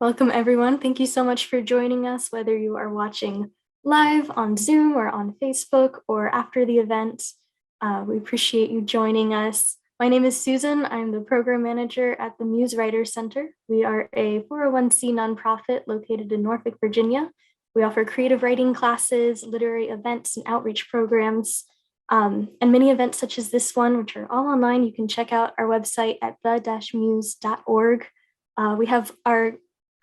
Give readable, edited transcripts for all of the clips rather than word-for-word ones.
Welcome, everyone. Thank you so much for joining us, whether you are watching live on Zoom or on Facebook or after the event. We appreciate you joining us. My name is Susan. I'm the program manager at the Muse Writers Center. We are a 401c nonprofit located in Norfolk, Virginia. We offer creative writing classes, literary events, and outreach programs. And many events such as this one, which are all online. You can check out our website at the-muse.org. We have our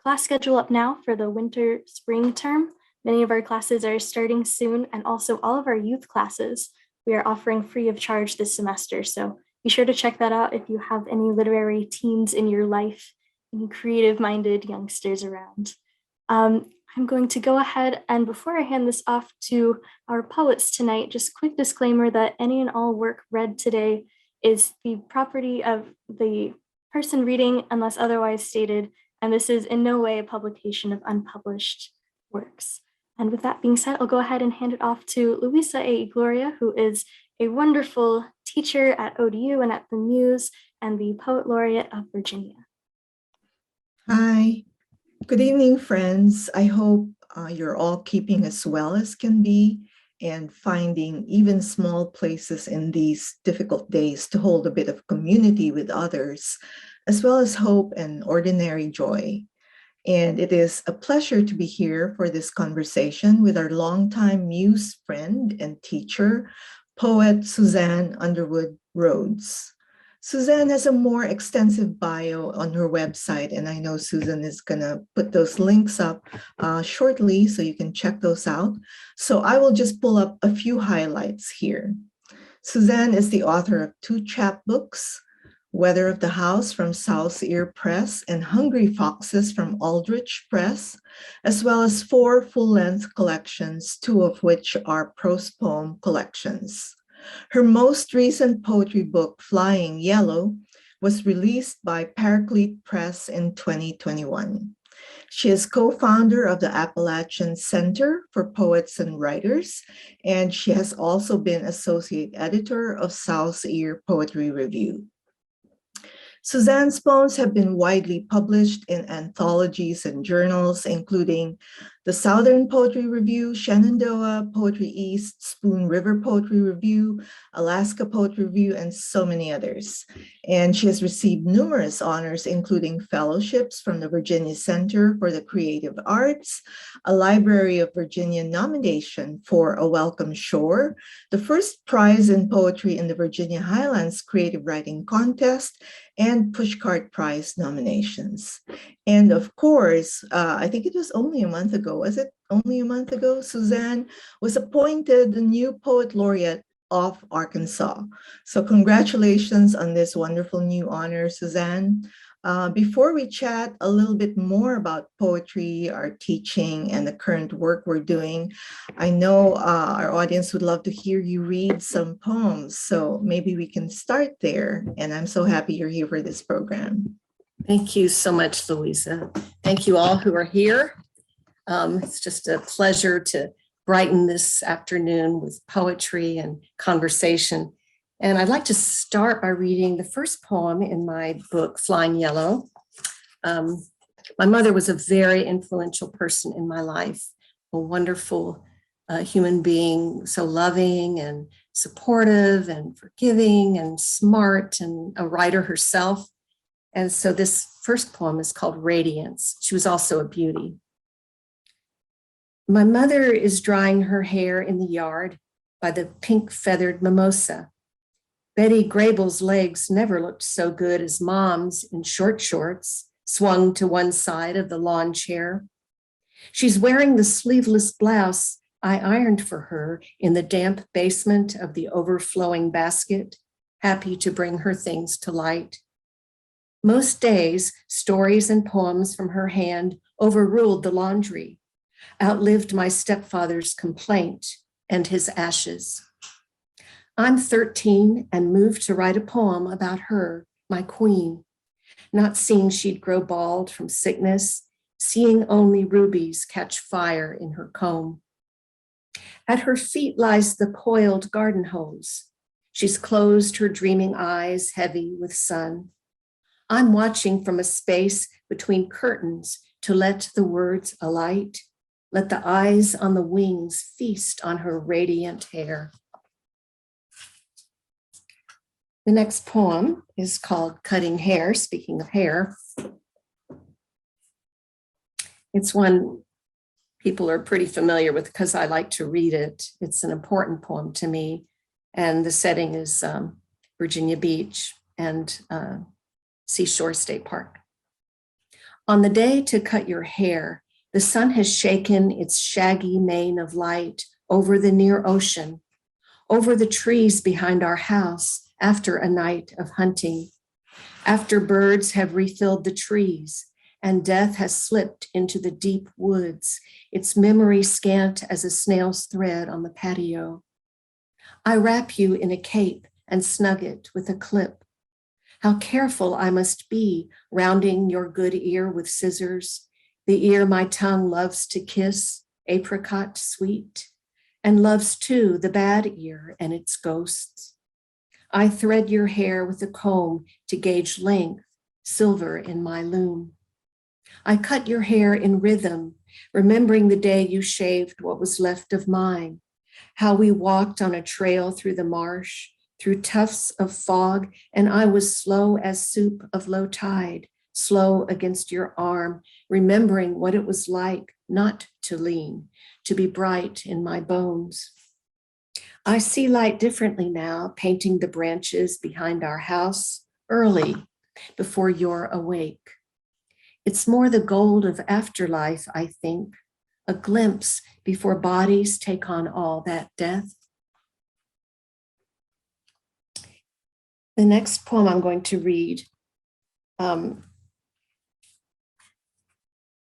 class schedule up now for the winter-spring term. Many of our classes are starting soon, and also all of our youth classes we are offering free of charge this semester. So be sure to check that out if you have any literary teens in your life, any creative-minded youngsters around. I'm going to go ahead, and before I hand this off to our poets tonight, just a quick disclaimer that any and all work read today is the property of the person reading unless otherwise stated, and this is in no way a publication of unpublished works. And with that being said, I'll go ahead and hand it off to Luisa Igloria, who is a wonderful teacher at ODU and at the Muse and the Poet Laureate of Virginia. Hi, good evening, friends. I hope you're all keeping as well as can be and finding even small places in these difficult days to hold a bit of community with others, as well as hope and ordinary joy. And it is a pleasure to be here for this conversation with our longtime Muse friend and teacher, poet Suzanne Underwood Rhodes. Suzanne has a more extensive bio on her website, and I know Susan is going to put those links up shortly so you can check those out. So I will just pull up a few highlights here. Suzanne is the author of 2 chapbooks, Weather of the House from South's Ear Press and Hungry Foxes from Aldrich Press, as well as 4 full-length collections, 2 of which are prose poem collections. Her most recent poetry book, Flying Yellow, was released by Paraclete Press in 2021. She is co-founder of the Appalachian Center for Poets and Writers, and she has also been associate editor of South's Ear Poetry Review. Suzanne's poems have been widely published in anthologies and journals, including the Southern Poetry Review, Shenandoah Poetry East, Spoon River Poetry Review, Alaska Poetry Review, and so many others. And she has received numerous honors, including fellowships from the Virginia Center for the Creative Arts, a Library of Virginia nomination for A Welcome Shore, the first prize in poetry in the Virginia Highlands Creative Writing Contest, and Pushcart Prize nominations. And of course, I think it was only a month ago, was it only a month ago? Suzanne was appointed the new Poet Laureate of Arkansas. So congratulations on this wonderful new honor, Suzanne. Before we chat a little bit more about poetry, our teaching, and the current work we're doing, I know our audience would love to hear you read some poems. So maybe we can start there. And I'm so happy you're here for this program. Thank you so much, Luisa. Thank you all who are here. It's just a pleasure to brighten this afternoon with poetry and conversation. And I'd like to start by reading the first poem in my book, Flying Yellow. My mother was a very influential person in my life, a wonderful human being, so loving and supportive and forgiving and smart and a writer herself. And so this first poem is called Radiance. She was also a beauty. My mother is drying her hair in the yard by the pink-feathered mimosa. Betty Grable's legs never looked so good as Mom's in short shorts, swung to one side of the lawn chair. She's wearing the sleeveless blouse I ironed for her in the damp basement of the overflowing basket, happy to bring her things to light. Most days, stories and poems from her hand overruled the laundry, outlived my stepfather's complaint and his ashes. I'm 13 and moved to write a poem about her, my queen, not seeing she'd grow bald from sickness, seeing only rubies catch fire in her comb. At her feet lies the coiled garden hose. She's closed her dreaming eyes, heavy with sun. I'm watching from a space between curtains, to let the words alight. Let the eyes on the wings feast on her radiant hair. The next poem is called Cutting Hair, speaking of hair. It's one people are pretty familiar with because I like to read it. It's an important poem to me. And the setting is Virginia Beach and Seashore State Park. On the day to cut your hair, the sun has shaken its shaggy mane of light over the near ocean, over the trees behind our house after a night of hunting, after birds have refilled the trees and death has slipped into the deep woods, its memory scant as a snail's thread on the patio. I wrap you in a cape and snug it with a clip. How careful I must be rounding your good ear with scissors, the ear my tongue loves to kiss, apricot sweet, and loves too the bad ear and its ghosts. I thread your hair with a comb to gauge length, silver in my loom. I cut your hair in rhythm, remembering the day you shaved what was left of mine, how we walked on a trail through the marsh, through tufts of fog, and I was slow as soup of low tide, slow against your arm, remembering what it was like not to lean, to be bright in my bones. I see light differently now, painting the branches behind our house early, before you're awake. It's more the gold of afterlife, I think, a glimpse before bodies take on all that death. The next poem I'm going to read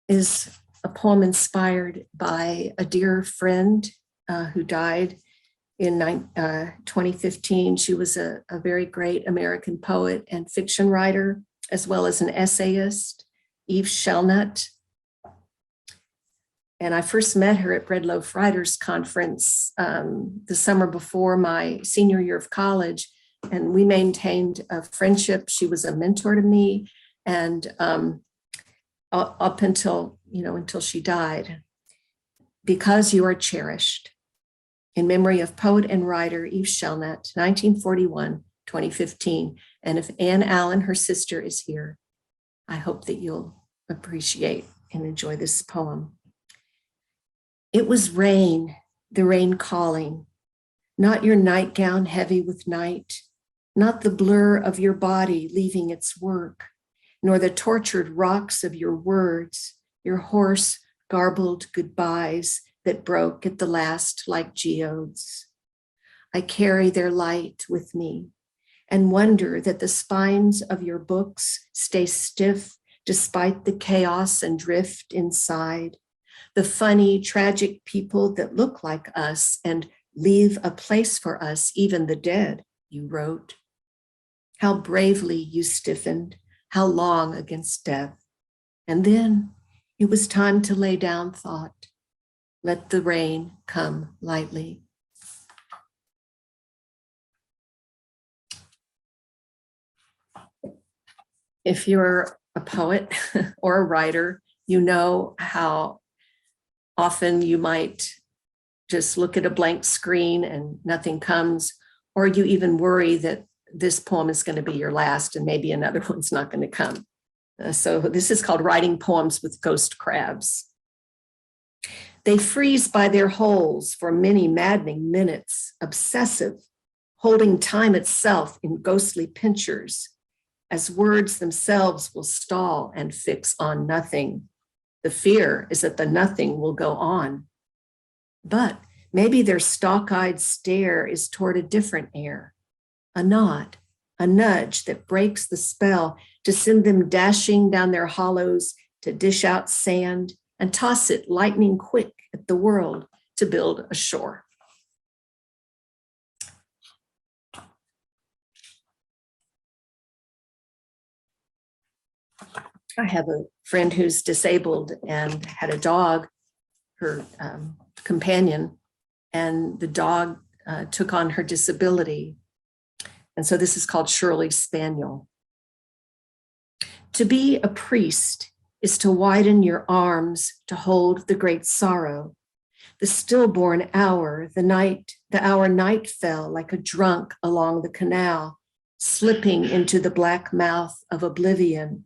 is a poem inspired by a dear friend who died in 2015. She was a very great American poet and fiction writer, as well as an essayist, Eve Shellnut. And I first met her at Red Loaf Writers Conference the summer before my senior year of college. And we maintained a friendship. She was a mentor to me, and up until she died. Because You Are Cherished, in memory of poet and writer Eve Shellnut, 1941-2015. And if Ann Allen, her sister, is here, I hope that you'll appreciate and enjoy this poem. It was rain, the rain calling, not your nightgown heavy with night, not the blur of your body leaving its work, nor the tortured rocks of your words, your hoarse, garbled goodbyes that broke at the last like geodes. I carry their light with me and wonder that the spines of your books stay stiff despite the chaos and drift inside, the funny, tragic people that look like us and leave a place for us, even the dead, you wrote. How bravely you stiffened, how long against death. And then it was time to lay down thought. Let the rain come lightly. If you're a poet or a writer, you know how often you might just look at a blank screen and nothing comes, or you even worry that this poem is going to be your last and maybe another one's not going to come. So this is called Writing Poems with Ghost Crabs. They freeze by their holes for many maddening minutes, obsessive, holding time itself in ghostly pinchers, as words themselves will stall and fix on nothing. The fear is that the nothing will go on. But maybe their stalk-eyed stare is toward a different air, a nod, a nudge that breaks the spell to send them dashing down their hollows to dish out sand and toss it lightning quick at the world to build a shore. I have a friend who's disabled and had a dog, her companion, and the dog took on her disability. And so this is called Shirley Spaniel. To be a priest is to widen your arms to hold the great sorrow. The stillborn hour, the hour night fell like a drunk along the canal, slipping into the black mouth of oblivion.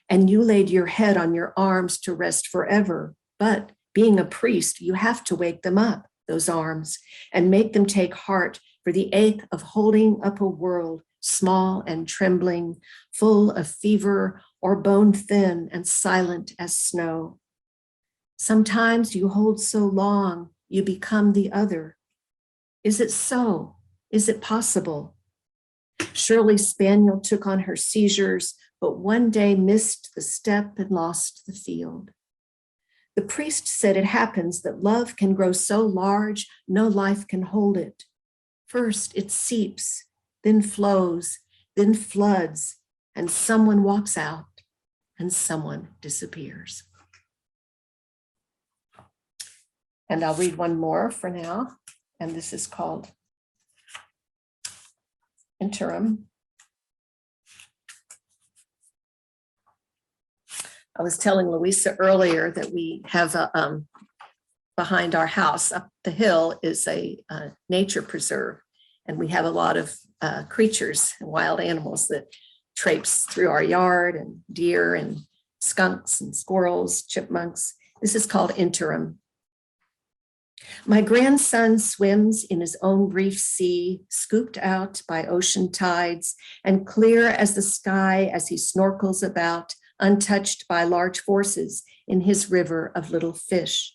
And you laid your head on your arms to rest forever. But being a priest, you have to wake them up, those arms, and make them take heart for the ache of holding up a world small and trembling, full of fever or bone thin and silent as snow. Sometimes you hold so long, you become the other. Is it so? Is it possible? Shirley Spaniel took on her seizures, but one day missed the step and lost the field. The priest said it happens that love can grow so large, no life can hold it. First, it seeps, then flows, then floods, and someone walks out and someone disappears. And I'll read one more for now, and this is called Interim. I was telling Luisa earlier that we have behind our house up the hill is a nature preserve, and we have a lot of creatures and wild animals that traipse through our yard, and deer and skunks and squirrels, chipmunks. This is called Interim. My grandson swims in his own brief sea, scooped out by ocean tides, and clear as the sky as he snorkels about, untouched by large forces in his river of little fish.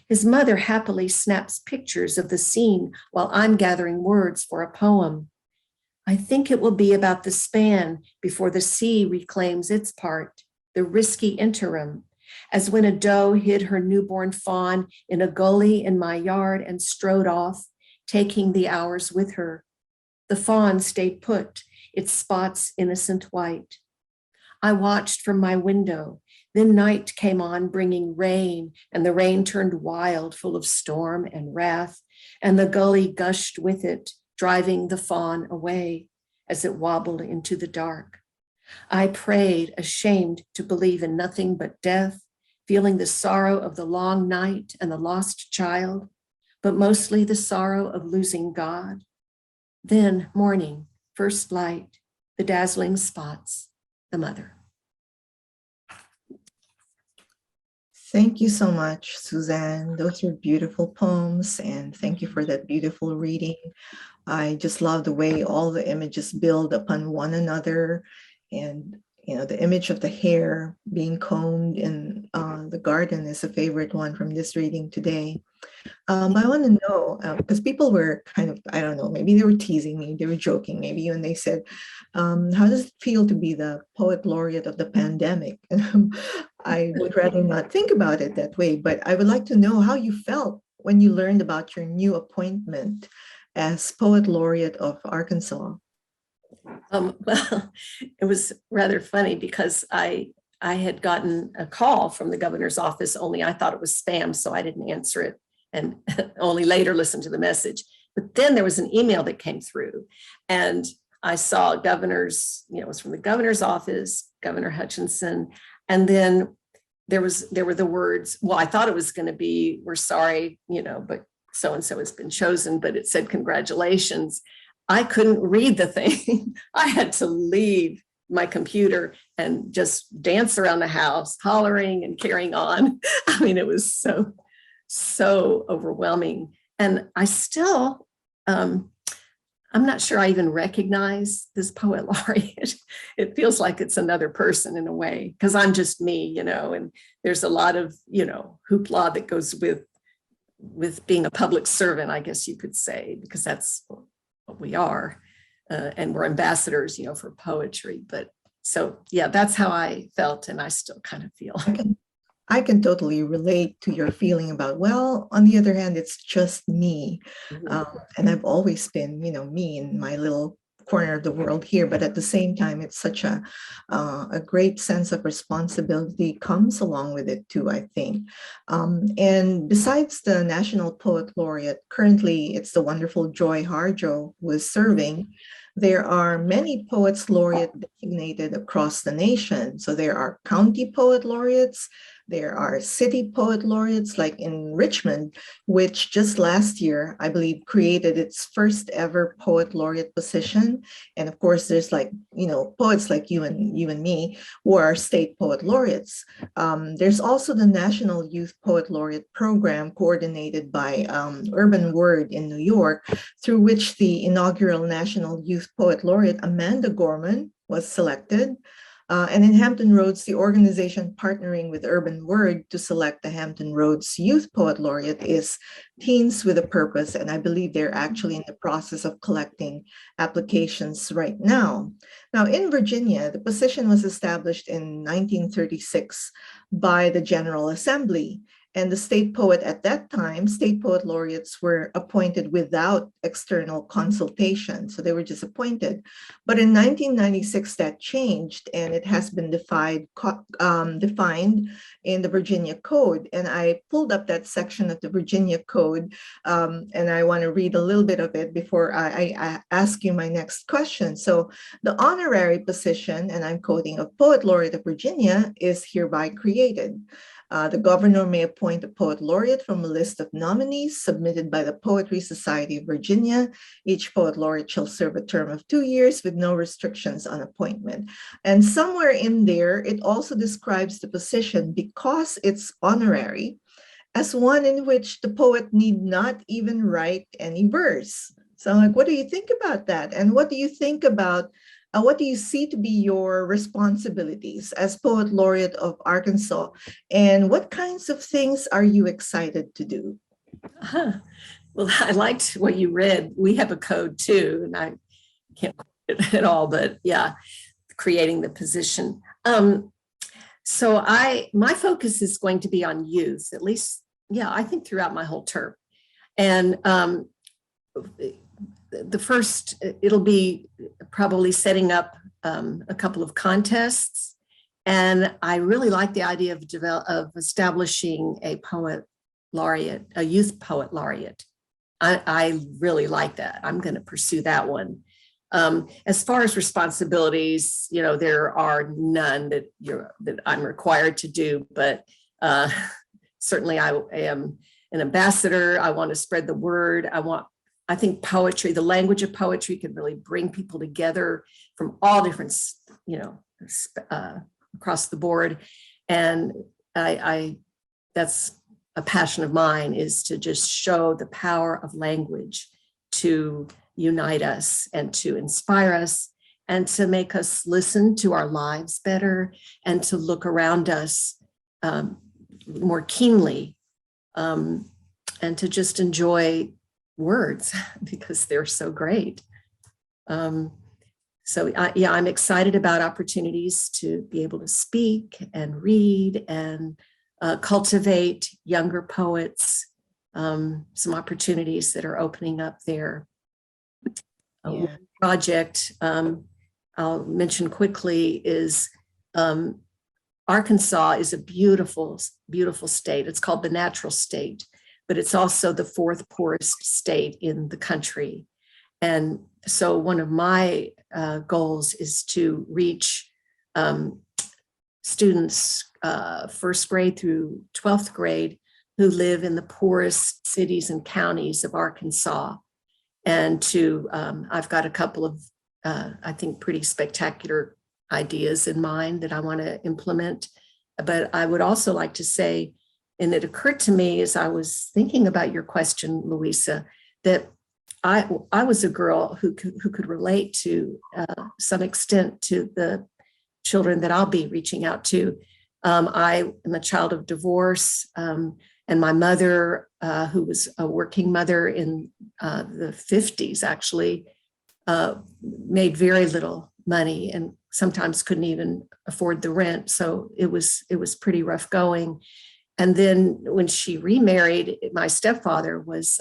His mother happily snaps pictures of the scene while I'm gathering words for a poem. I think it will be about the span before the sea reclaims its part, the risky interim, as when a doe hid her newborn fawn in a gully in my yard and strode off, taking the hours with her. The fawn stayed put, its spots innocent white. I watched from my window. Then night came on, bringing rain, and the rain turned wild, full of storm and wrath, and the gully gushed with it, driving the fawn away as it wobbled into the dark. I prayed, ashamed to believe in nothing but death, feeling the sorrow of the long night and the lost child, but mostly the sorrow of losing God. Then morning, first light, the dazzling spots, the mother. Thank you so much, Suzanne. Those are beautiful poems, and thank you for that beautiful reading. I just love the way all the images build upon one another, and the image of the hair being combed in the garden is a favorite one from this reading today. I want to know, because people were kind of, I don't know, maybe they were teasing me, they were joking, maybe when they said, how does it feel to be the Poet Laureate of the pandemic? I would rather not think about it that way, but I would like to know how you felt when you learned about your new appointment as Poet Laureate of Arkansas. Well, it was rather funny because I had gotten a call from the governor's office, only I thought it was spam, so I didn't answer it and only later listened to the message. But then there was an email that came through, and I saw governor's, it was from the governor's office, Governor Hutchinson, and then there were the words, well, I thought it was going to be, we're sorry, but so-and-so has been chosen, but it said congratulations. I couldn't read the thing. I had to leave my computer and just dance around the house, hollering and carrying on. I mean, it was so overwhelming. And I still, I'm not sure I even recognize this Poet Laureate. It feels like it's another person in a way, because I'm just me, and there's a lot of, hoopla that goes with being a public servant, I guess you could say, because that's what we are. And we're ambassadors, for poetry. But so, yeah, that's how I felt. And I still kind of feel. I can totally relate to your feeling about, well, on the other hand, it's just me. Mm-hmm. And I've always been, me in my little corner of the world here. But at the same time, it's such a great sense of responsibility comes along with it too, I think. And besides the National Poet Laureate, currently it's the wonderful Joy Harjo who is serving There are many poets laureate designated across the nation. So there are county poet laureates, there are city poet laureates, like in Richmond, which just last year, I believe, created its first ever poet laureate position. And of course, there's poets like you and me who are state poet laureates. There's also the National Youth Poet Laureate Program coordinated by Urban Word in New York, through which the inaugural National Youth Poet Laureate Amanda Gorman was selected. And in Hampton Roads, the organization partnering with Urban Word to select the Hampton Roads Youth Poet Laureate is Teens with a Purpose. And I believe they're actually in the process of collecting applications right now. Now, in Virginia, the position was established in 1936 by the General Assembly. And the state poet at that time, state poet laureates were appointed without external consultation. So they were just appointed. But in 1996, that changed, and it has been defined in the Virginia Code. And I pulled up that section of the Virginia Code, and I want to read a little bit of it before I ask you my next question. So the honorary position, and I'm quoting, of Poet Laureate of Virginia is hereby created. The governor may appoint a poet laureate from a list of nominees submitted by the Poetry Society of Virginia. Each poet laureate shall serve a term of 2 years with no restrictions on appointment. And somewhere in there, it also describes the position, because it's honorary, as one in which the poet need not even write any verse. So what do you think about that? And what do you think about what do you see to be your responsibilities as Poet Laureate of Arkansas? And what kinds of things are you excited to do? Well, I liked what you read. We have a code too, and I can't quote it at all, but yeah, creating the position. So my focus is going to be on youth, at least, I think throughout my whole term. And the first, it'll be probably setting up a couple of contests. And I really like the idea of establishing a poet laureate, a youth poet laureate. I really like that. I'm going to pursue that one. As far as responsibilities, there are none that I'm required to do, but certainly I am an ambassador. I want to spread the word. I think poetry, the language of poetry, can really bring people together from all different, across the board. And that's a passion of mine, is to just show the power of language to unite us and to inspire us and to make us listen to our lives better and to look around us more keenly, and to just enjoy words because they're so great. I'm excited about opportunities to be able to speak and read and cultivate younger poets, some opportunities that are opening up there. One project I'll mention quickly is Arkansas is a beautiful, beautiful state. It's called the natural state, but it's also the 4th poorest state in the country. And so one of my goals is to reach students 1st grade through 12th grade who live in the poorest cities and counties of Arkansas. And I've got a couple of, I think, pretty spectacular ideas in mind that I want to implement. But I would also like to say, and it occurred to me as I was thinking about your question, Luisa, that I was a girl who could relate to some extent to the children that I'll be reaching out to. I am a child of divorce, and my mother, who was a working mother in the 50s, actually, made very little money and sometimes couldn't even afford the rent. So it was pretty rough going. And then when she remarried, my stepfather was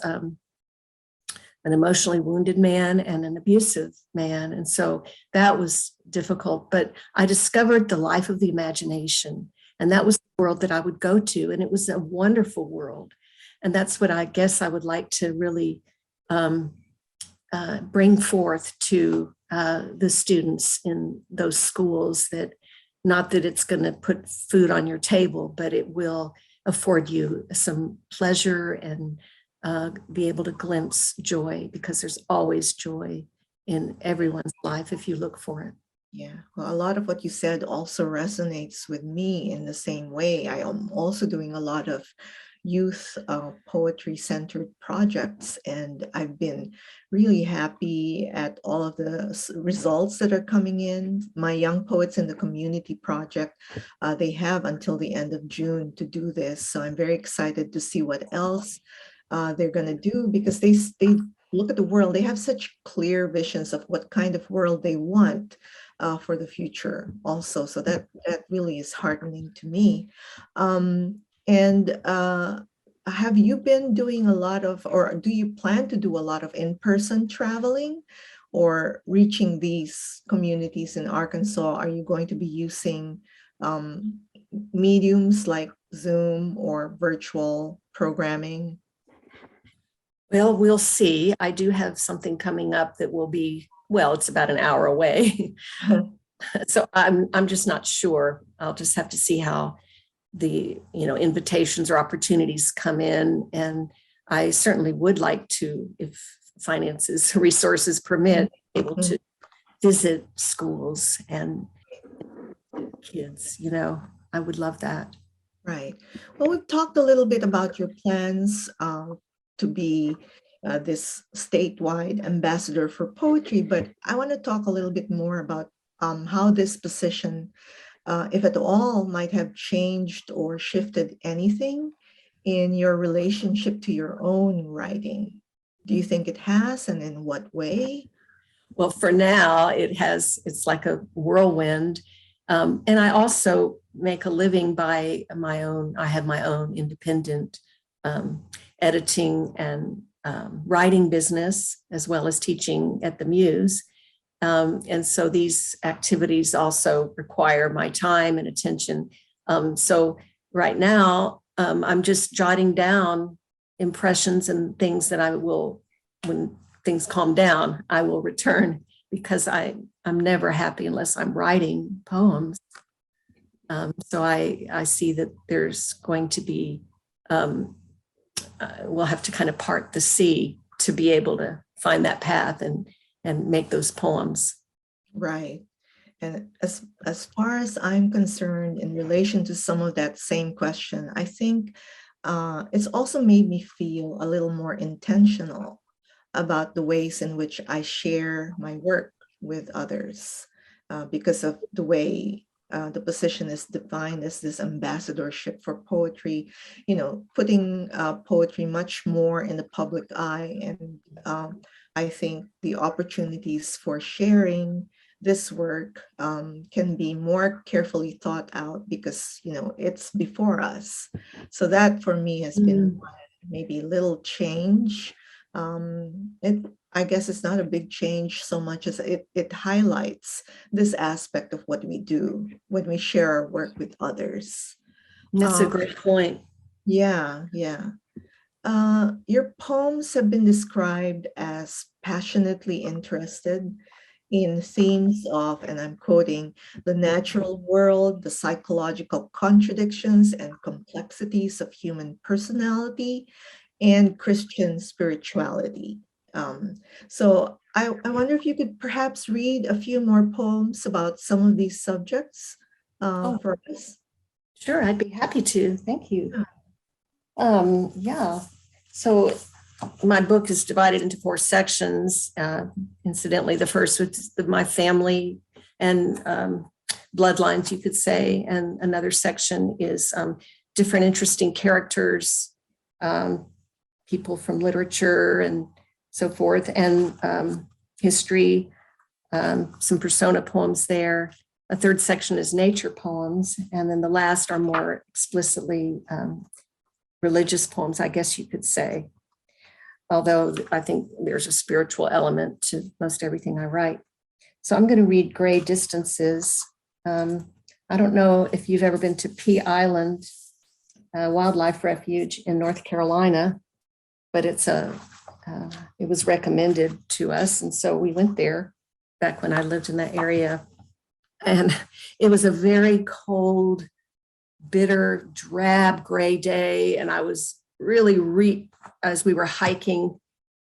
an emotionally wounded man and an abusive man. And so that was difficult, but I discovered the life of the imagination, and that was the world that I would go to. And it was a wonderful world. And that's what I guess I would like to really bring forth to the students in those schools, that not that it's going to put food on your table, but it will afford you some pleasure and be able to glimpse joy, because there's always joy in everyone's life if you look for it. Yeah, well, a lot of what you said also resonates with me in the same way. I am also doing a lot of youth poetry-centered projects, and I've been really happy at all of the results that are coming in. My Young Poets in the Community project, they have until the end of June to do this, so I'm very excited to see what else they're going to do, because they look at the world. They have such clear visions of what kind of world they want for the future also. So that really is heartening to me. And have you been doing a lot of, or do you plan to do a lot of in-person traveling or reaching these communities in Arkansas? Are you going to be using mediums like Zoom or virtual programming? Well, we'll see. I do have something coming up that will be, well, it's about an hour away. So I'm just not sure. I'll just have to see how the invitations or opportunities come in. And I certainly would like to, if finances, resources permit, able to visit schools and kids. I would love that. Right. Well, we've talked a little bit about your plans to be this statewide ambassador for poetry, but I want to talk a little bit more about how this position, if at all, might have changed or shifted anything in your relationship to your own writing. Do you think it has, and in what way? Well, for now, it's like a whirlwind. And I also make a living by I have my own independent editing and writing business, as well as teaching at the Muse. And so these activities also require my time and attention. So right now, I'm just jotting down impressions and things that I will, when things calm down, I will return, because I'm never happy unless I'm writing poems. So I see that there's going to be, we'll have to kind of part the sea to be able to find that path and make those poems. Right. And as far as I'm concerned, in relation to some of that same question, I think it's also made me feel a little more intentional about the ways in which I share my work with others, because of the way the position is defined as this ambassadorship for poetry, putting poetry much more in the public eye. And I think the opportunities for sharing this work can be more carefully thought out, because it's before us. So that for me has been maybe a little change. I guess it's not a big change so much as it highlights this aspect of what we do when we share our work with others. That's a great point. Yeah. Your poems have been described as passionately interested in themes of, and I'm quoting, the natural world, the psychological contradictions and complexities of human personality, and Christian spirituality. So I wonder if you could perhaps read a few more poems about some of these subjects for us. Sure, I'd be happy to. Thank you. Yeah. So my book is divided into 4 sections. Incidentally, the first was my family and bloodlines, you could say. And another section is different interesting characters, people from literature and so forth, and history, some persona poems there. A third section is nature poems. And then the last are more explicitly religious poems, I guess you could say. Although I think there's a spiritual element to most everything I write. So I'm going to read Gray Distances. I don't know if you've ever been to Pea Island Wildlife Refuge in North Carolina, but it was recommended to us, and so we went there. back when I lived in that area. And it was a very cold, bitter, drab gray day. And I was really, as we were hiking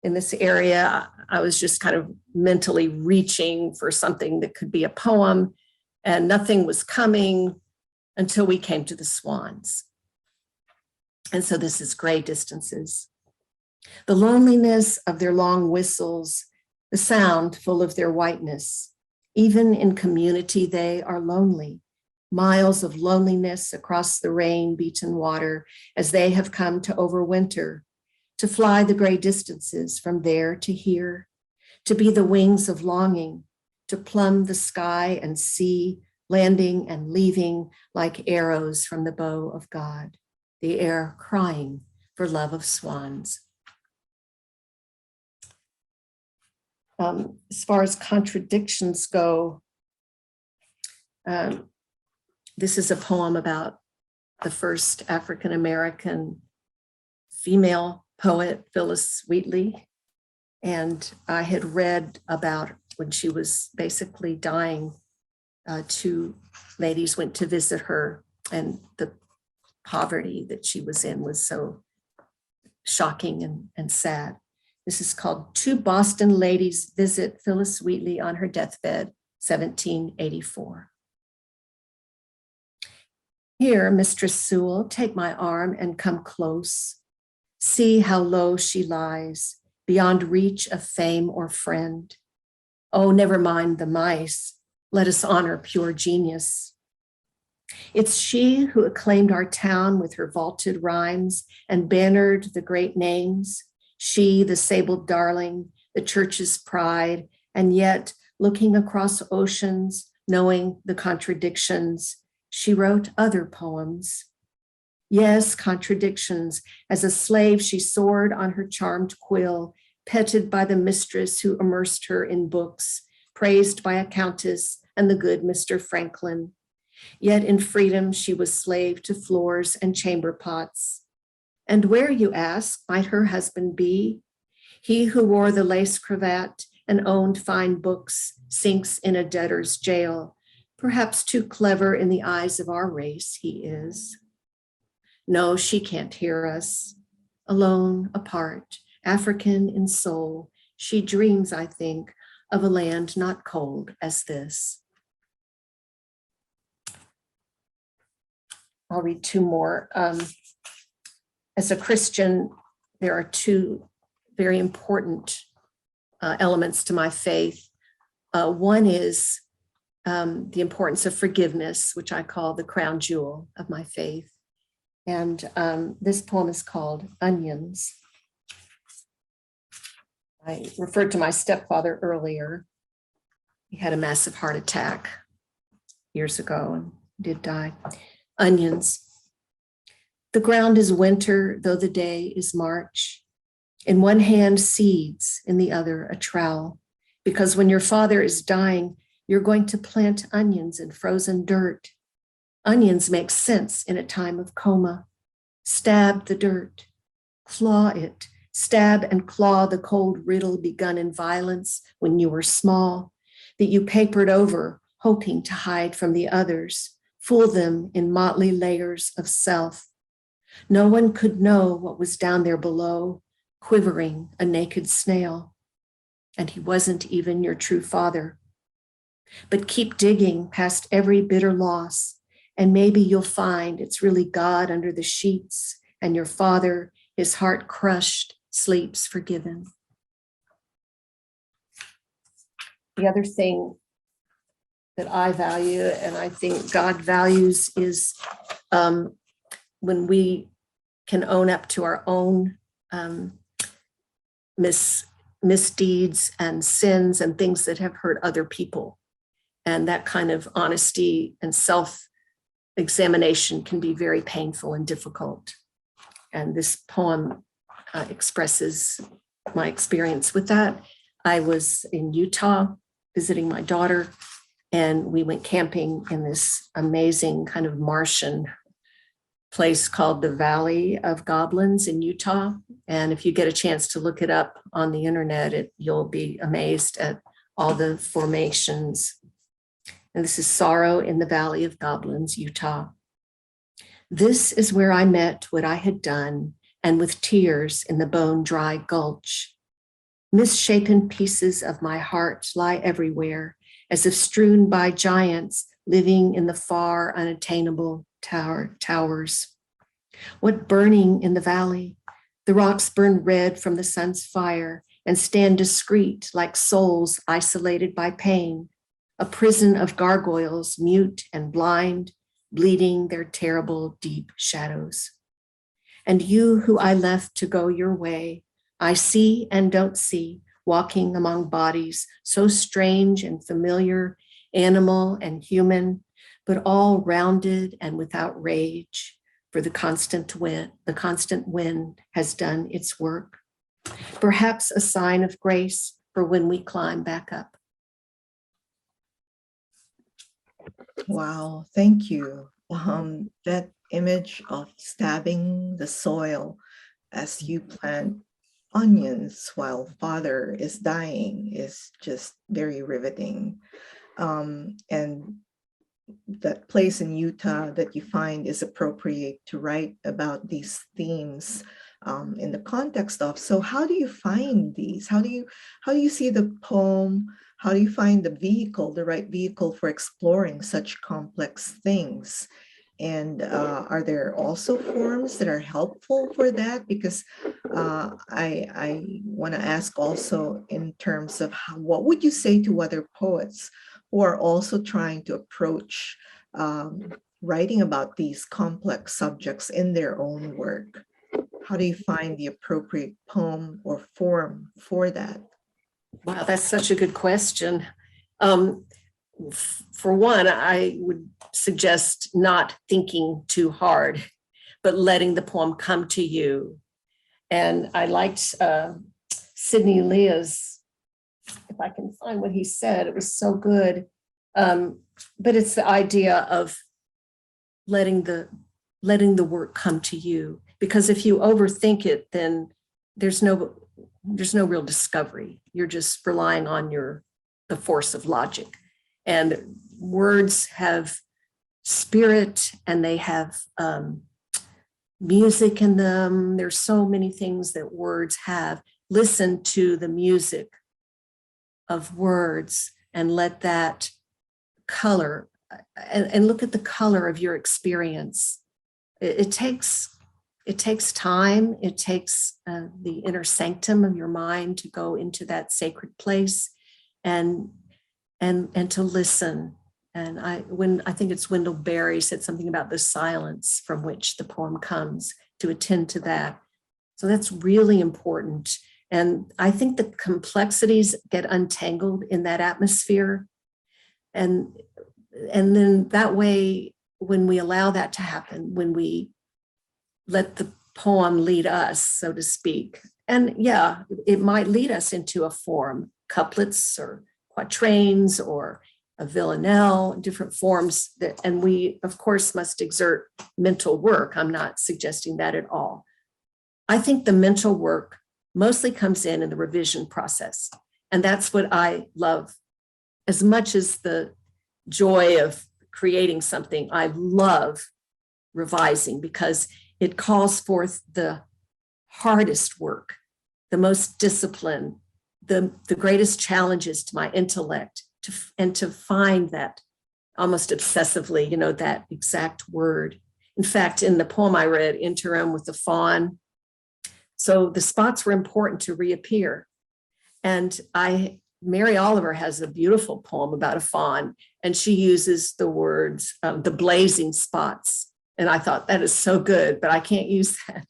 in this area, I was just kind of mentally reaching for something that could be a poem, and nothing was coming until we came to the swans. And so this is Gray Distances. The loneliness of their long whistles, the sound full of their whiteness. Even in community, they are lonely. Miles of loneliness across the rain-beaten water as they have come to overwinter, to fly the gray distances from there to here, to be the wings of longing, to plumb the sky and sea, landing and leaving like arrows from the bow of God, the air crying for love of swans. As far as contradictions go, this is a poem about the first African-American female poet, Phillis Wheatley. And I had read about when she was basically dying, two ladies went to visit her, and the poverty that she was in was so shocking and sad. This is called Two Boston Ladies Visit Phillis Wheatley on Her Deathbed, 1784. Here, Mistress Sewell, take my arm and come close. See how low she lies, beyond reach of fame or friend. Oh, never mind the mice. Let us honor pure genius. It's she who acclaimed our town with her vaulted rhymes and bannered the great names. She, the sabled darling, the church's pride, and yet looking across oceans, knowing the contradictions, she wrote other poems. Yes, contradictions. As a slave, she soared on her charmed quill, petted by the mistress who immersed her in books, praised by a countess and the good Mr. Franklin. Yet in freedom, she was slave to floors and chamber pots. And where, you ask, might her husband be? He who wore the lace cravat and owned fine books sinks in a debtor's jail. Perhaps too clever in the eyes of our race, he is. No, she can't hear us. Alone, apart, African in soul, she dreams, I think, of a land not cold as this. I'll read two more. As a Christian, there are two very important elements to my faith. One is the importance of forgiveness, which I call the crown jewel of my faith. And this poem is called Onions. I referred to my stepfather earlier. He had a massive heart attack years ago and did die. Onions. The ground is winter, though the day is March. In one hand, seeds, in the other, a trowel. Because when your father is dying, you're going to plant onions in frozen dirt. Onions make sense in a time of coma. Stab the dirt, claw it, stab and claw the cold riddle begun in violence when you were small, that you papered over, hoping to hide from the others, fool them in motley layers of self. No one could know what was down there below, quivering a naked snail. And he wasn't even your true father. But keep digging past every bitter loss, and maybe you'll find it's really God under the sheets, and your father, his heart crushed, sleeps forgiven. The other thing that I value, and I think God values, is when we can own up to our own misdeeds and sins and things that have hurt other people. And that kind of honesty and self-examination can be very painful and difficult. And this poem expresses my experience with that. I was in Utah visiting my daughter, and we went camping in this amazing kind of Martian place called the Valley of Goblins in Utah. And if you get a chance to look it up on the internet, you'll be amazed at all the formations. And this is Sorrow in the Valley of Goblins, Utah. This is where I met what I had done, and with tears in the bone-dry gulch. Misshapen pieces of my heart lie everywhere, as if strewn by giants living in the far, unattainable towers. What burning in the valley? The rocks burn red from the sun's fire and stand discreet like souls isolated by pain, a prison of gargoyles, mute and blind, bleeding their terrible deep shadows. And you who I left to go your way, I see and don't see, walking among bodies so strange and familiar, animal and human, but all rounded and without rage, for the constant wind has done its work. Perhaps a sign of grace for when we climb back up. Wow, thank you. That image of stabbing the soil as you plant onions while father is dying is just very riveting. And that place in Utah that you find is appropriate to write about these themes in the context of. So how do you find these? How do you see the poem? How do you find the right vehicle for exploring such complex things? And are there also forms that are helpful for that? Because I want to ask also in terms of what would you say to other poets who are also trying to approach writing about these complex subjects in their own work? How do you find the appropriate poem or form for that? Wow, that's such a good question. For one, I would suggest not thinking too hard, but letting the poem come to you. And I liked Sidney Leah's, if I can find what he said, it was so good. But it's the idea of letting the work come to you, because if you overthink it, then there's no real discovery. You're just relying on the force of logic. And words have spirit and they have music in them. There's so many things that words have. Listen to the music of words and let that color and look at the color of your experience. It takes time. It takes the inner sanctum of your mind to go into that sacred place and to listen. And I think it's Wendell Berry said something about the silence from which the poem comes, to attend to that. So that's really important. And I think the complexities get untangled in that atmosphere. And then that way, when we allow that to happen, when we let the poem lead us, so to speak, and yeah, it might lead us into a form, couplets or quatrains or a villanelle, different forms and we of course must exert mental work. I'm not suggesting that at all. I think the mental work mostly comes in the revision process. And that's what I love. As much as the joy of creating something, I love revising because it calls forth the hardest work, the most discipline, the greatest challenges to my intellect, to find that almost obsessively, that exact word. In fact, in the poem I read, Interim with the fawn, so the spots were important to reappear. And Mary Oliver has a beautiful poem about a fawn, and she uses the words, the blazing spots. And I thought that is so good, but I can't use that.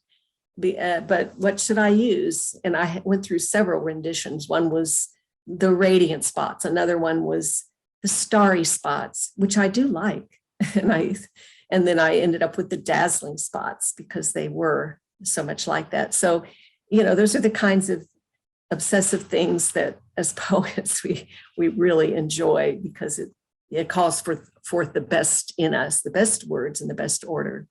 But what should I use? And I went through several renditions. One was the radiant spots. Another one was the starry spots, which I do like. And then I ended up with the dazzling spots because they were so much like that. So, those are the kinds of obsessive things that as poets, we really enjoy because it calls forth the best in us, the best words in the best order.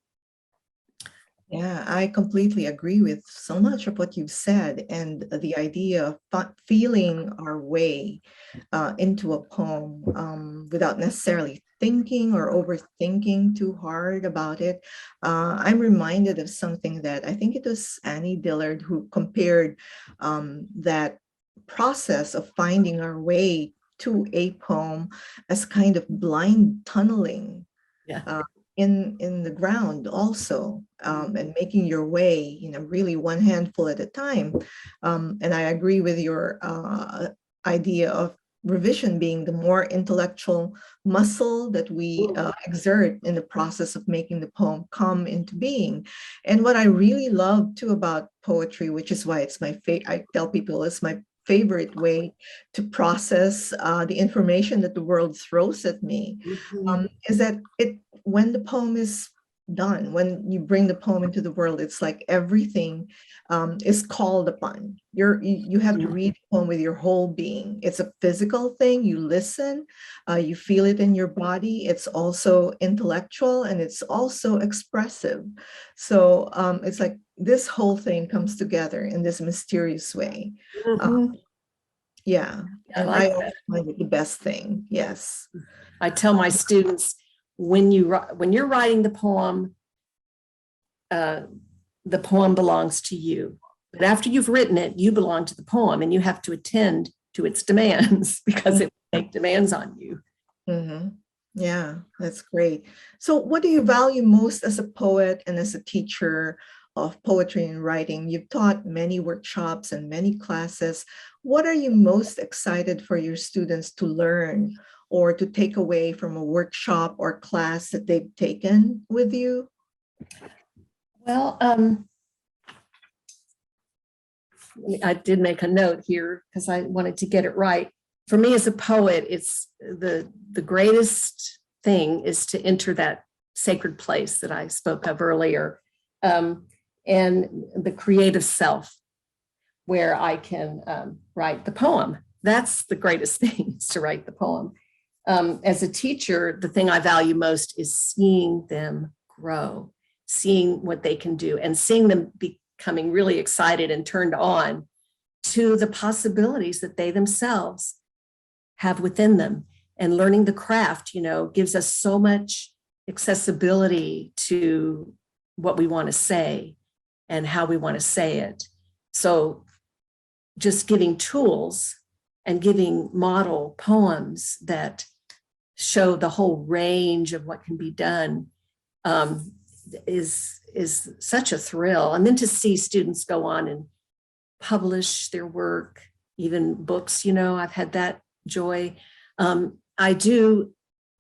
Yeah, I completely agree with so much of what you've said, and the idea of feeling our way into a poem without necessarily thinking or overthinking too hard about it. I'm reminded of something that I think it was Annie Dillard who compared that process of finding our way to a poem as kind of blind tunneling. Yeah. In the ground also, and making your way, really one handful at a time. And I agree with your idea of revision being the more intellectual muscle that we exert in the process of making the poem come into being. And what I really love too about poetry, which is why it's my favorite, I tell people it's my favorite way to process the information that the world throws at me, is that when the poem is done, when you bring the poem into the world, it's like everything is called upon. You have to read the poem with your whole being. It's a physical thing. You listen, you feel it in your body. It's also intellectual and it's also expressive. So it's like this whole thing comes together in this mysterious way. Yeah, and I always find it the best thing. Yes. I tell my students, when you're writing the poem belongs to you. But after you've written it, you belong to the poem, and you have to attend to its demands because it will make demands on you. Yeah, that's great. So what do you value most as a poet and as a teacher of poetry and writing? You've taught many workshops and many classes. What are you most excited for your students to learn or to take away from a workshop or class that they've taken with you? Well, I did make a note here because I wanted to get it right. For me as a poet, it's the greatest thing is to enter that sacred place that I spoke of earlier, and the creative self, where I can write the poem. That's the greatest thing, is to write the poem. As a teacher, the thing I value most is seeing them grow, seeing what they can do, and seeing them becoming really excited and turned on to the possibilities that they themselves have within them. And learning the craft, gives us so much accessibility to what we want to say and how we want to say it. So just giving tools and giving model poems that show the whole range of what can be done is such a thrill. And then to see students go on and publish their work, even books, I've had that joy. I do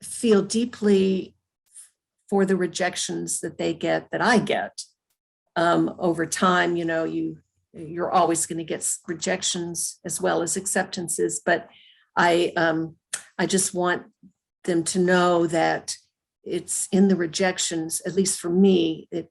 feel deeply for the rejections that they get, that I get over time. You're always going to get rejections as well as acceptances, but I just want them to know that it's in the rejections, at least for me, it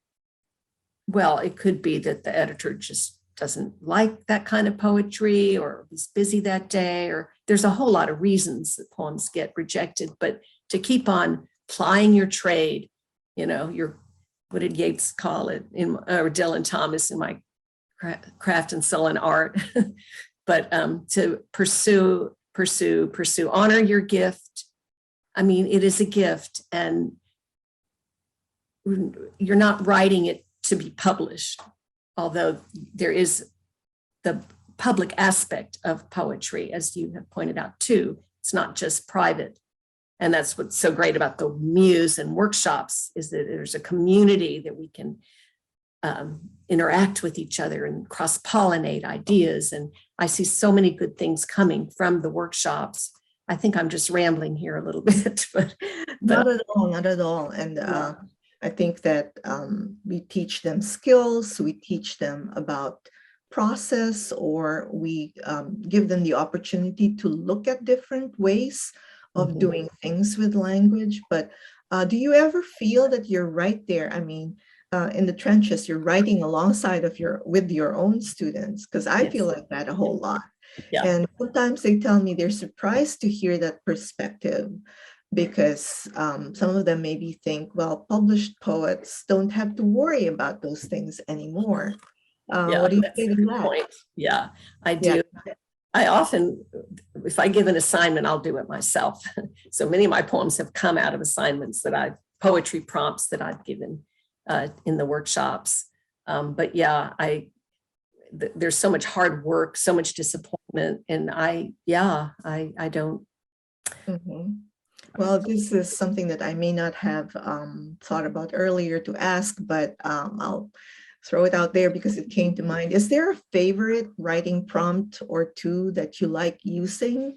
could be that the editor just doesn't like that kind of poetry, or was busy that day, or there's a whole lot of reasons that poems get rejected, but to keep on plying your trade, what did Yeats call it, or Dylan Thomas in My Craft and Sullen Art, but to pursue, honor your gift. I mean, it is a gift, and you're not writing it to be published, although there is the public aspect of poetry, as you have pointed out too. It's not just private. And that's what's so great about the Muse and workshops, is that there's a community that we can interact with each other and cross-pollinate ideas. And I see so many good things coming from the workshops. I think I'm just rambling here a little bit, but not at all. And I think that we teach them skills, we teach them about process, or we give them the opportunity to look at different ways of doing things with language. But do you ever feel that you're right there? I mean, in the trenches, you're writing alongside of with your own students, because I feel like that a whole lot. Yeah. And sometimes they tell me they're surprised to hear that perspective. because some of them maybe think, well, published poets don't have to worry about those things anymore. Yeah, What do you that's say a to good that? point. Yeah, I Yeah. do. I often, if I give an assignment, I'll do it myself. So many of my poems have come out of assignments poetry prompts that I've given in the workshops. But yeah, there's so much hard work, so much disappointment, and I don't. Mm-hmm. Well, this is something that I may not have thought about earlier to ask, but I'll throw it out there because it came to mind. Is there a favorite writing prompt or two that you like using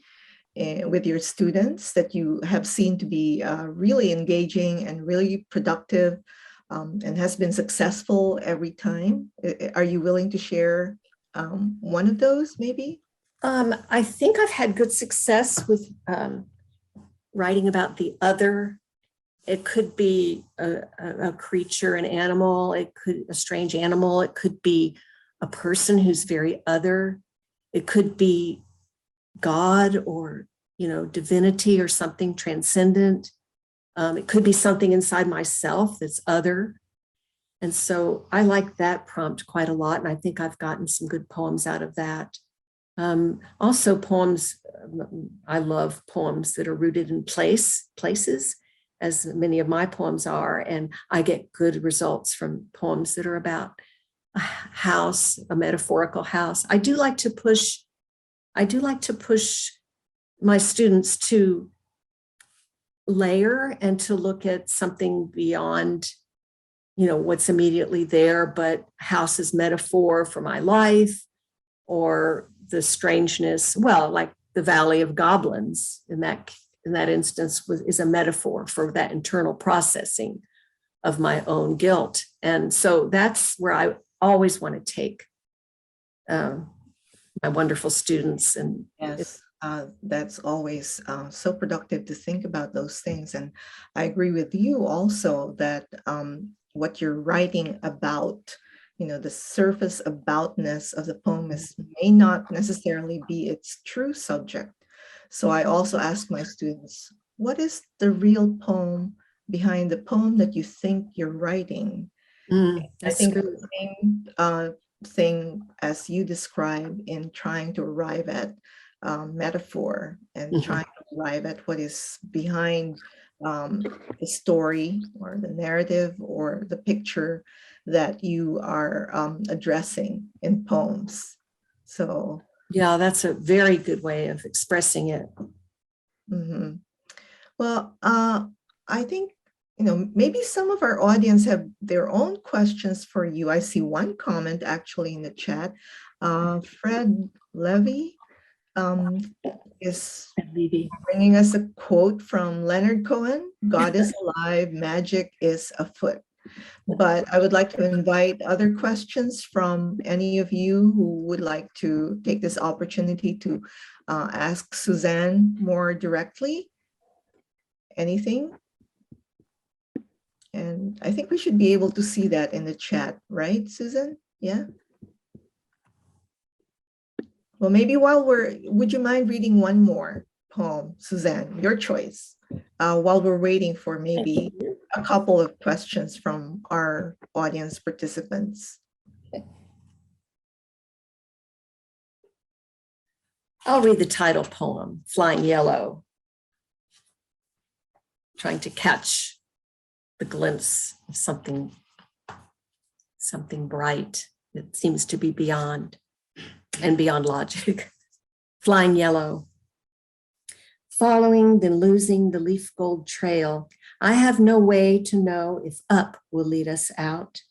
with your students that you have seen to be really engaging and really productive and has been successful every time? Are you willing to share one of those maybe? I think I've had good success with writing about the other. It could be a creature, an animal, a strange animal. It could be a person who's very other. It could be God or, divinity or something transcendent. It could be something inside myself that's other. And so I like that prompt quite a lot. And I think I've gotten some good poems out of that. Also poems, I love poems that are rooted in places, as many of my poems are. And I get good results from poems that are about a house, a metaphorical house. I do like to push my students to layer and to look at something beyond, what's immediately there, but house is metaphor for my life, or the strangeness, like the Valley of Goblins in that instance is a metaphor for that internal processing of my own guilt. And so that's where I always want to take my wonderful students. And yes, that's always so productive to think about those things. And I agree with you also that what you're writing about, the surface aboutness of the poem may not necessarily be its true subject. So I also ask my students, what is the real poem behind the poem that you think you're writing? I think good. the same thing as you describe in trying to arrive at metaphor and trying to arrive at what is behind the story or the narrative or the picture that you are addressing in poems. So yeah, that's a very good way of expressing it. mm-hmm. Well, I think maybe some of our audience have their own questions for you. I see one comment actually in the chat. Fred Levy is bringing us a quote from Leonard Cohen: "God is alive, magic is afoot." But I would like to invite other questions from any of you who would like to take this opportunity to ask Suzanne more directly. Anything? And I think we should be able to see that in the chat, right, Susan? Yeah. Well, maybe would you mind reading one more poem, Suzanne, your choice, while we're waiting for maybe a couple of questions from our audience participants? I'll read the title poem, Flying Yellow, trying to catch the glimpse of something bright that seems to be beyond logic. Flying yellow. Following, then losing the leaf gold trail, I have no way to know if up will lead us out.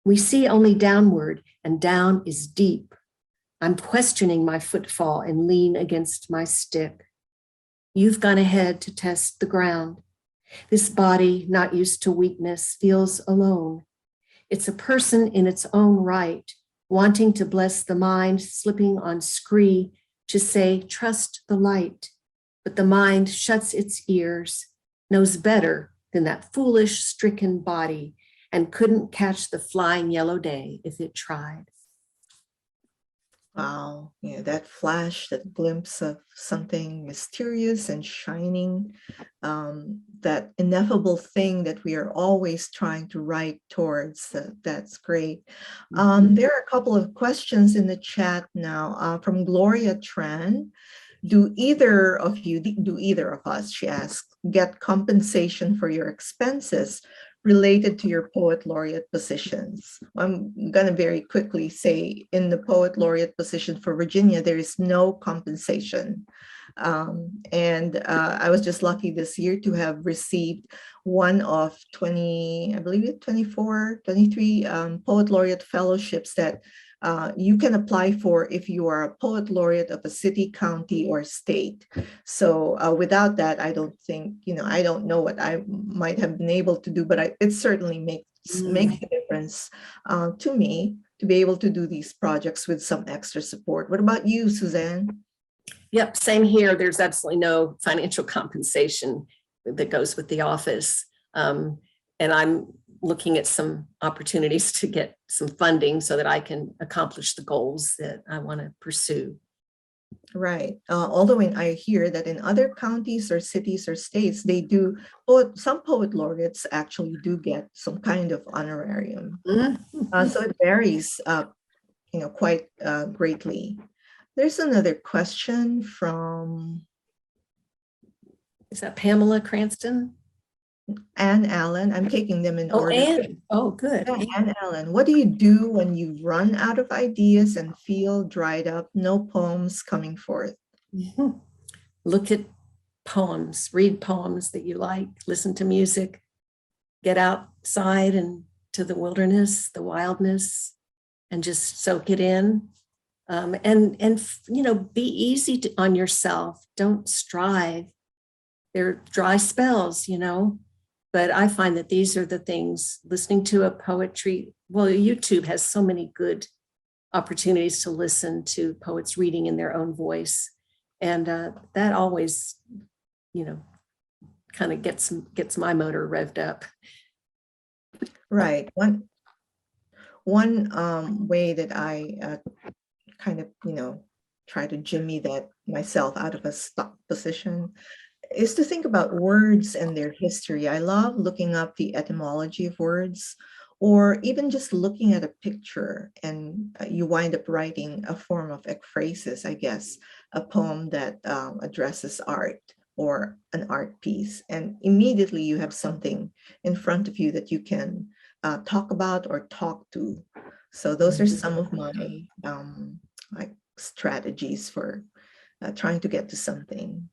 We see only downward, and down is deep. I'm questioning my footfall and lean against my stick. You've gone ahead to test the ground. This body, not used to weakness, feels alone. It's a person in its own right, wanting to bless the mind, slipping on scree to say, trust the light. But the mind shuts its ears, knows better than that foolish, stricken body, and couldn't catch the flying yellow day if it tried. Wow, yeah, that flash, that glimpse of something mysterious and shining, that ineffable thing that we are always trying to write towards. That's great. There are a couple of questions in the chat now from Gloria Tran. Do either of you, do either of us, she asked, get compensation for your expenses related to your poet laureate positions? I'm going to very quickly say in the poet laureate position for Virginia, there is no compensation. I was just lucky this year to have received one of 20, I believe it 24, 23 poet laureate fellowships that you can apply for if you are a poet laureate of a city, county, or state. So without that, I don't think, I don't know what I might have been able to do, but it certainly makes a difference to me to be able to do these projects with some extra support. What about you, Suzanne? Yep, same here. There's absolutely no financial compensation that goes with the office. And I'm looking at some opportunities to get some funding so that I can accomplish the goals that I want to pursue. Right. Although I hear that in other counties or cities or states, they do, some poet laureates actually do get some kind of honorarium. So it varies, quite greatly. There's another question from... Is that Pamela Cranston? Anne Allen. I'm taking them in order. Anne. Oh, good. Yeah, Anne Allen. What do you do when you run out of ideas and feel dried up, no poems coming forth? Look at poems, read poems that you like, listen to music, get outside and to the wilderness, the wildness, and just soak it in. And be easy on yourself. Don't strive. There are dry spells, but I find that these are the things, listening to a poetry, YouTube has so many good opportunities to listen to poets reading in their own voice. And that always, kind of gets my motor revved up. Right. One way that I kind of, try to jimmy that myself out of a stuck position is to think about words and their history. I love looking up the etymology of words, or even just looking at a picture and you wind up writing a form of ekphrasis, I guess, a poem that addresses art or an art piece. And immediately you have something in front of you that you can talk about or talk to. So those are some of my like strategies for trying to get to something.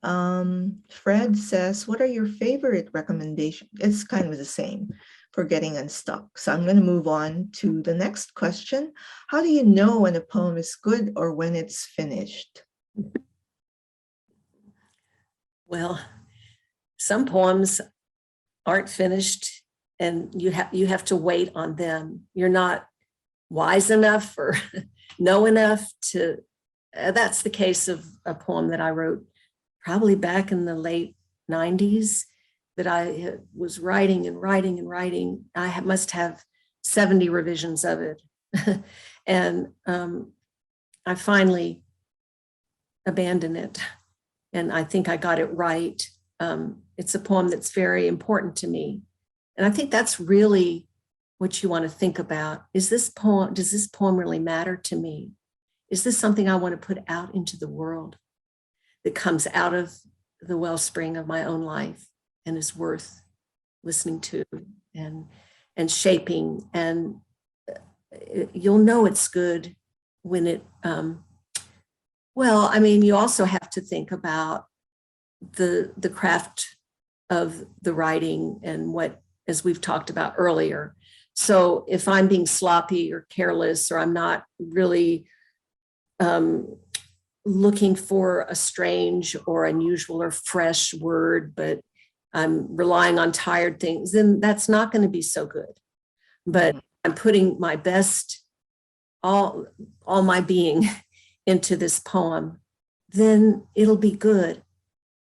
Fred says, what are your favorite recommendations? It's kind of the same for getting unstuck. So I'm going to move on to the next question. How do you know when a poem is good or when it's finished? Well, some poems aren't finished and you have to wait on them. You're not wise enough or know enough to, that's the case of a poem that I wrote probably back in the late 90s that I was writing and writing and writing. I must have 70 revisions of it. And I finally abandoned it. And I think I got it right. It's a poem that's very important to me. And I think that's really what you want to think about. Does this poem really matter to me? Is this something I want to put out into the world that comes out of the wellspring of my own life and is worth listening to and shaping? And you'll know it's good when it, you also have to think about the craft of the writing and what, as we've talked about earlier. So if I'm being sloppy or careless, or I'm not really looking for a strange or unusual or fresh word, but I'm relying on tired things, then that's not going to be so good. But I'm putting my best, all my being into this poem, then it'll be good.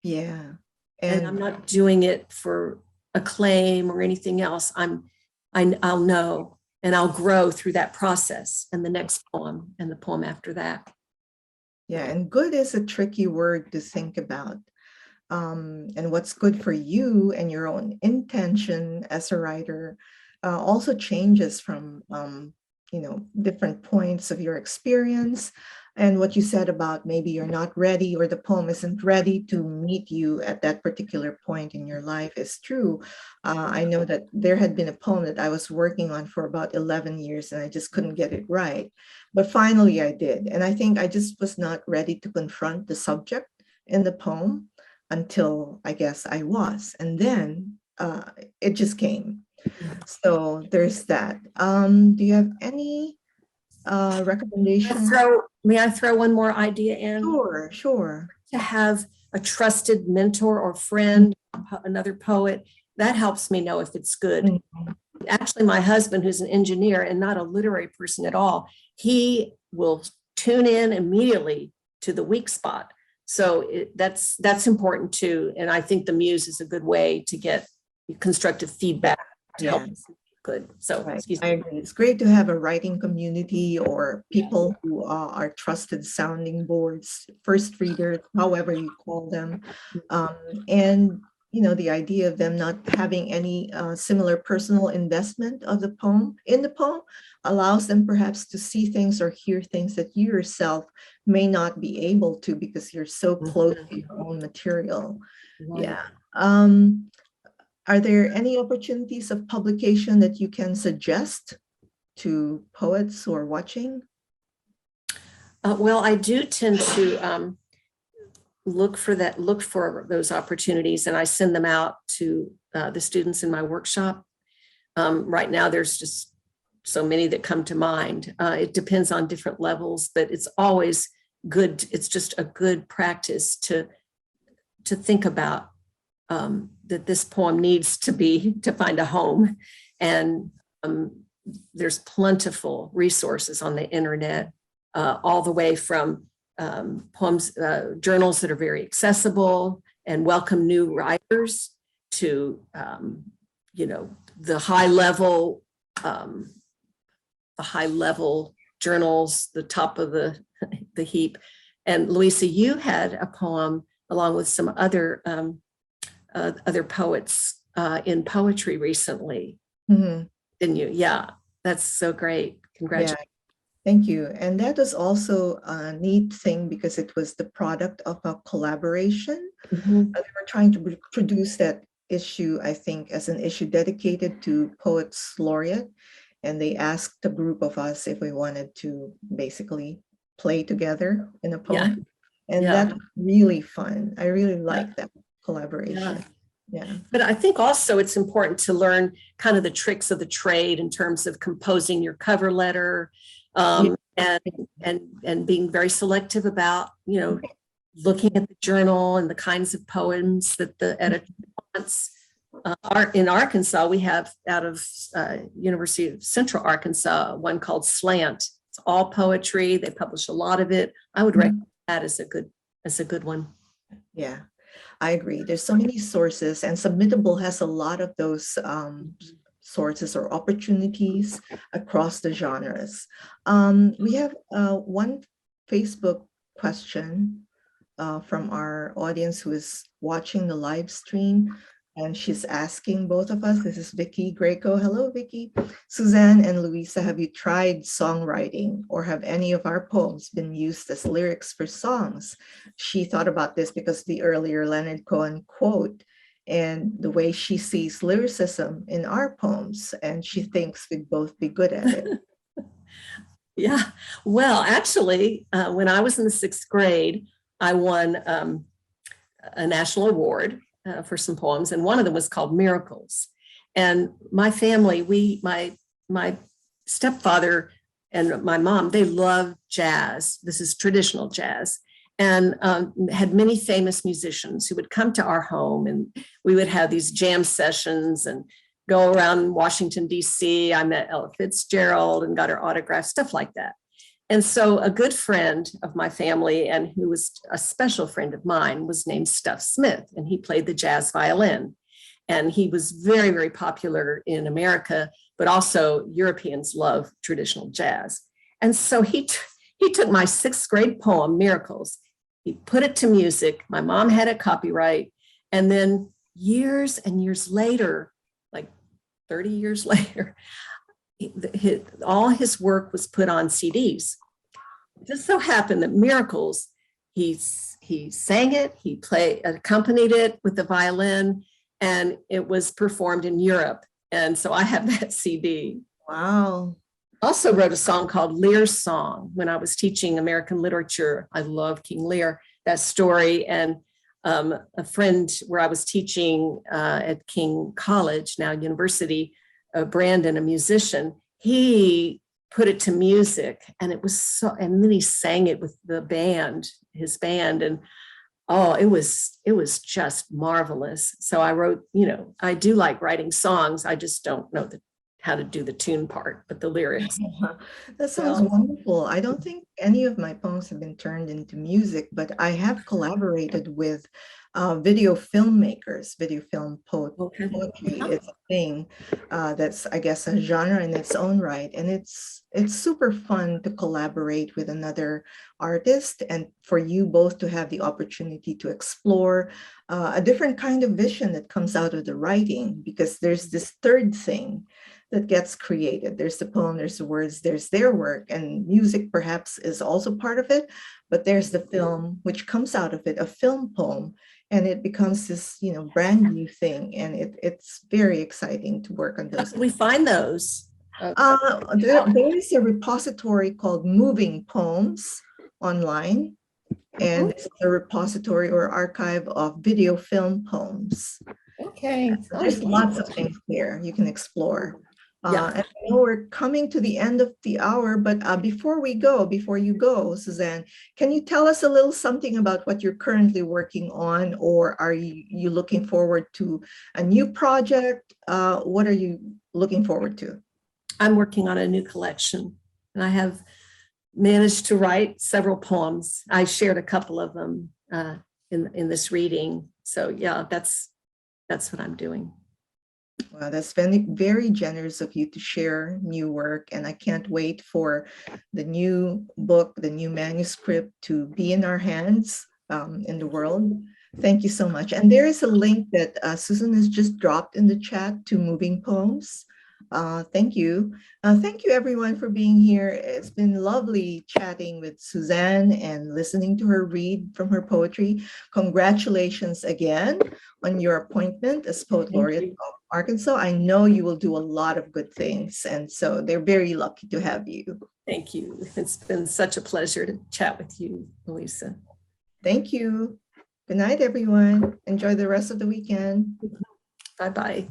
Yeah. And I'm not doing it for acclaim or anything else. I'll know and I'll grow through that process, and the next poem and the poem after that. Yeah, and good is a tricky word to think about. And what's good for you and your own intention as a writer also changes from different points of your experience. And what you said about maybe you're not ready or the poem isn't ready to meet you at that particular point in your life is true. I know that there had been a poem that I was working on for about 11 years and I just couldn't get it right. But finally I did. And I think I just was not ready to confront the subject in the poem until I guess I was. And then it just came. So there's that. Do you have any recommendations? May I throw one more idea in? Sure. To have a trusted mentor or friend, another poet, that helps me know if it's good. Mhm. Actually, my husband, who's an engineer and not a literary person at all, he will tune in immediately to the weak spot. So that's important too. And I think the Muse is a good way to get constructive feedback to help us. Good. So Right. excuse I me. agree. It's great to have a writing community or people who are trusted sounding boards, first readers, however you call them. And the idea of them not having any similar personal investment of the poem allows them perhaps to see things or hear things that you yourself may not be able to because you're so close to your own material. Right. Yeah. Are there any opportunities of publication that you can suggest to poets who are watching? Well, I do tend to look for those opportunities, and I send them out to the students in my workshop. Right now, there's just so many that come to mind. It depends on different levels, but it's always good. It's just a good practice to think about that this poem needs to find a home. And there's plentiful resources on the internet, all the way from poems, journals that are very accessible and welcome new writers to, the high level journals, the top of the heap. And Luisa, you had a poem along with some other poets in poetry recently, didn't you? Yeah, that's so great. Congratulations. Yeah, thank you. And that was also a neat thing because it was the product of a collaboration. They were trying to produce that issue, I think, as an issue dedicated to Poets Laureate. And they asked a group of us if we wanted to basically play together in a poem. And that's really fun. I really like that collaboration. Yeah. But I think also it's important to learn kind of the tricks of the trade in terms of composing your cover letter, and being very selective about, looking at the journal and the kinds of poems that the editor wants. In Arkansas, we have out of University of Central Arkansas, one called Slant. It's all poetry. They publish a lot of it. I would recommend that as a good one. Yeah, I agree. There's so many sources, and Submittable has a lot of those sources or opportunities across the genres. We have one Facebook question from our audience who is watching the live stream. And she's asking both of us, this is Vicky Greco. Hello, Vicky. Suzanne and Luisa, have you tried songwriting, or have any of our poems been used as lyrics for songs? She thought about this because the earlier Leonard Cohen quote and the way she sees lyricism in our poems, and she thinks we'd both be good at it. Yeah, well, actually, when I was in the 6th grade, I won a national award for some poems, and one of them was called Miracles. And my family, my stepfather and my mom, they love jazz. This is traditional jazz, and had many famous musicians who would come to our home, and we would have these jam sessions and go around Washington, D.C. I met Ella Fitzgerald and got her autograph, stuff like that. And so a good friend of my family, and who was a special friend of mine, was named Stuff Smith, and he played the jazz violin. And he was very, very popular in America, but also Europeans love traditional jazz. And so he took my 6th grade poem, Miracles. He put it to music. My mom had it copyright. And then years and years later, like 30 years later, all his work was put on CDs. It just so happened that Miracles, he sang it, he accompanied it with the violin, and it was performed in Europe. And so I have that CD. Wow. Also wrote a song called Lear's Song when I was teaching American literature. I love King Lear, that story. And a friend where I was teaching at King College, now university, Brandon, a musician, he put it to music, and it was so, and then he sang it with the band, his band, and oh, it was just marvelous. So I wrote, I do like writing songs. I just don't know how to do the tune part, but the lyrics. That sounds wonderful. I don't think any of my poems have been turned into music, but I have collaborated with video filmmakers, video film poetry. It's a thing that's, I guess, a genre in its own right. And it's super fun to collaborate with another artist and for you both to have the opportunity to explore a different kind of vision that comes out of the writing, because there's this third thing that gets created. There's the poem, there's the words, there's their work, and music perhaps is also part of it, but there's the film, which comes out of it, a film poem, and it becomes this, brand new thing. And it's very exciting to work on those. How can we find those? There is a repository called Moving Poems online, and it's a repository or archive of video film poems. Okay. So there's lots of things there you can explore. Yeah. And I know we're coming to the end of the hour, but before you go, Suzanne, can you tell us a little something about what you're currently working on, or are you looking forward to a new project? What are you looking forward to? I'm working on a new collection, and I have managed to write several poems. I shared a couple of them in this reading. So yeah, that's what I'm doing. Well, that's been very generous of you to share new work, and I can't wait for the new book, the new manuscript to be in our hands in the world. Thank you so much. And there is a link that Susan has just dropped in the chat to Moving Poems. Thank you. Thank you everyone for being here. It's been lovely chatting with Suzanne and listening to her read from her poetry. Congratulations again on your appointment as Poet Laureate of Arkansas. I know you will do a lot of good things, and so they're very lucky to have you. Thank you. It's been such a pleasure to chat with you, Luisa. Thank you. Good night, everyone. Enjoy the rest of the weekend. Bye-bye.